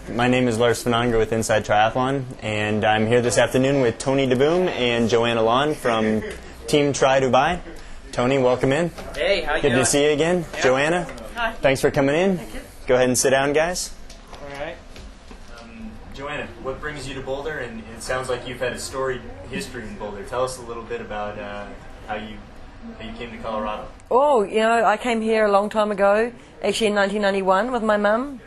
My name is Lars Svananger with Inside Triathlon, and I'm here this afternoon with Tony DeBoom and Joanna from Team Tri Dubai. Tony, welcome in. Hey, how you Good doing? to see you again. Yeah. Joanna, hi. Thanks for coming in. Thank you. Go ahead and sit down, guys. All right. Joanna, what brings you to Boulder? And it sounds like you've had a storied history in Boulder. Tell us a little bit about how you came to Colorado. Oh, I came here a long time ago, actually in 1991 with my mum.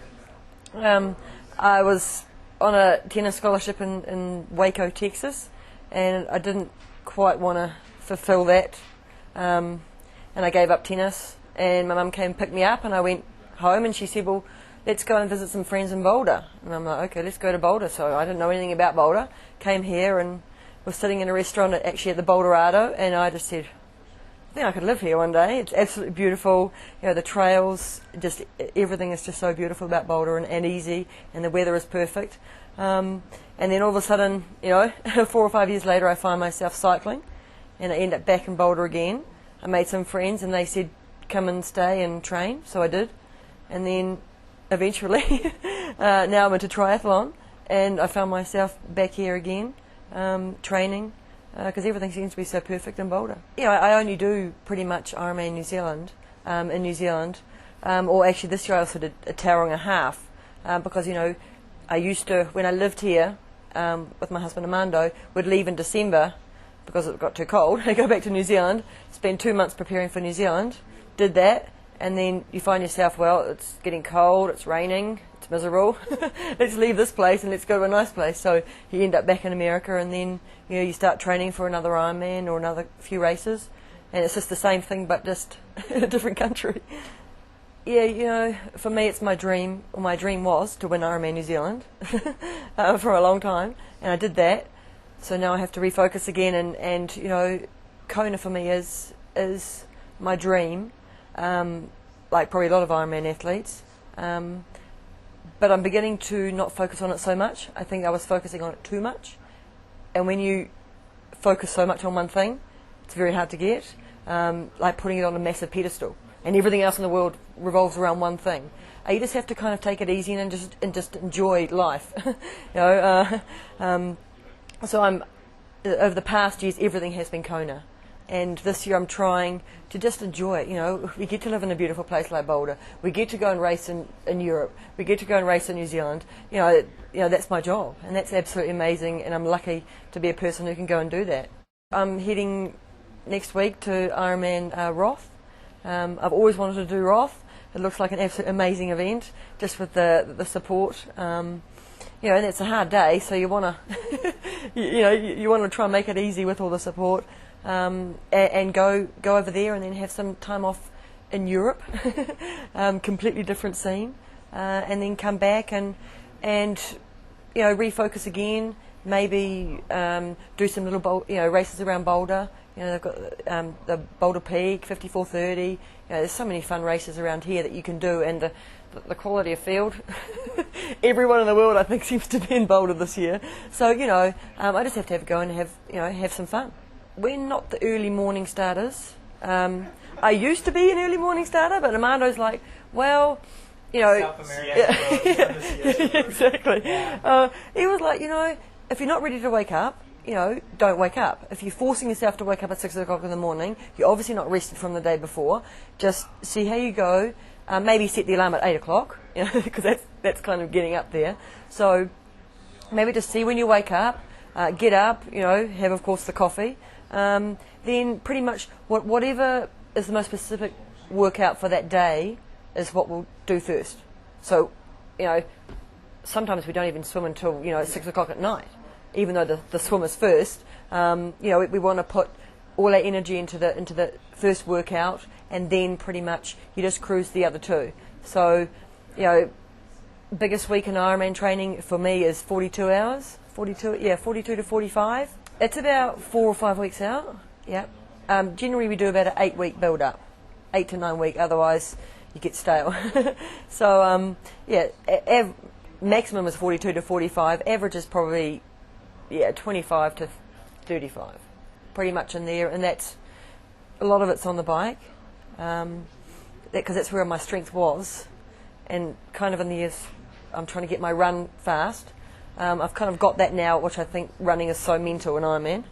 I was on a tennis scholarship in Waco, Texas, and I didn't quite want to fulfill that, and I gave up tennis, and my mum came and picked me up, and I went home, and she said, well, let's go and visit some friends in Boulder. And I'm like, okay, let's go to Boulder. So I didn't know anything about Boulder, came here and was sitting in a restaurant actually at the Boulderado, and I just said, I think I could live here one day. It's absolutely beautiful. The trails, just everything is just so beautiful about Boulder and easy, and the weather is perfect. And then all of a sudden, 4 or 5 years later, I find myself cycling, and I end up back in Boulder again. I made some friends, and they said, come and stay and train. So I did. And then eventually, now I'm into triathlon, and I found myself back here again, training. Because everything seems to be so perfect in Boulder. I only do pretty much Ironman New Zealand, in New Zealand. Or actually this year I also did a Tauranga half. Because, I used to, when I lived here with my husband Armando, would leave in December because it got too cold. I go back to New Zealand, spend 2 months preparing for New Zealand, did that, and then you find yourself, well, it's getting cold, it's raining, it's miserable. Let's leave this place and let's go to a nice place. So you end up back in America, and then you start training for another Ironman or another few races, and it's just the same thing but just in a different country. Yeah, for me it's my dream, or my dream was to win Ironman New Zealand for a long time, and I did that. So now I have to refocus again, and Kona for me is my dream, like probably a lot of Ironman athletes. But I'm beginning to not focus on it so much. I think I was focusing on it too much. And when you focus so much on one thing, it's very hard to get, like putting it on a massive pedestal. And everything else in the world revolves around one thing. You just have to kind of take it easy and just enjoy life. So I'm over the past years, everything has been Kona. And this year I'm trying to just enjoy it. We get to live in a beautiful place like Boulder. We get to go and race in Europe. We get to go and race in New Zealand. That's my job, and that's absolutely amazing, and I'm lucky to be a person who can go and do that. I'm heading next week to Ironman Roth. I've always wanted to do Roth. It looks like an absolutely amazing event, just with the support. And it's a hard day, so you want to, you want to try and make it easy with all the support. And go over there and then have some time off in Europe, completely different scene, and then come back and refocus again. Maybe do some little races around Boulder. They've got the Boulder Peak, 5430. There's so many fun races around here that you can do, and the quality of field. Everyone in the world, I think, seems to be in Boulder this year. So I just have to have a go and have some fun. We're not the early morning starters. I used to be an early morning starter, but Armando's like, well, South America. Exactly. Yeah. He was like, if you're not ready to wake up, don't wake up. If you're forcing yourself to wake up at 6 o'clock in the morning, you're obviously not rested from the day before. Just see how you go. Maybe set the alarm at 8 o'clock, because that's kind of getting up there. So maybe just see when you wake up, get up, have of course the coffee. Then pretty much whatever is the most specific workout for that day is what we'll do first. So, sometimes we don't even swim until, 6 o'clock at night, even though the swim is first. We want to put all our energy into the first workout, and then pretty much you just cruise the other two. So, biggest week in Ironman training for me is 42 hours, 42 to 45. It's about 4 or 5 weeks out. Yeah. Generally, we do about an 8-week build-up, 8 to 9 week. Otherwise, you get stale. So maximum is 42 to 45. Average is probably 25 to 35, pretty much in there. And that's a lot of it's on the bike, because that's where my strength was, and kind of in the years I'm trying to get my run fast. I've kind of got that now, which I think running is so mental in Ironman.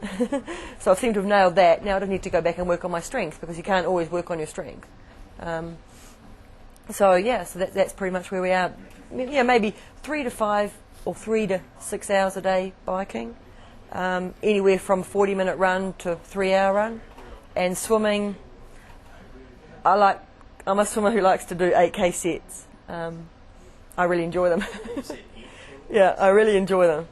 So I seem to have nailed that. Now I just need to go back and work on my strength, because you can't always work on your strength. So that's pretty much where we are. Yeah, maybe 3 to 5 or 3 to 6 hours a day biking. Anywhere from 40-minute run to 3-hour run. And swimming, I'm a swimmer who likes to do 8K sets. I really enjoy them. Yeah, I really enjoy them.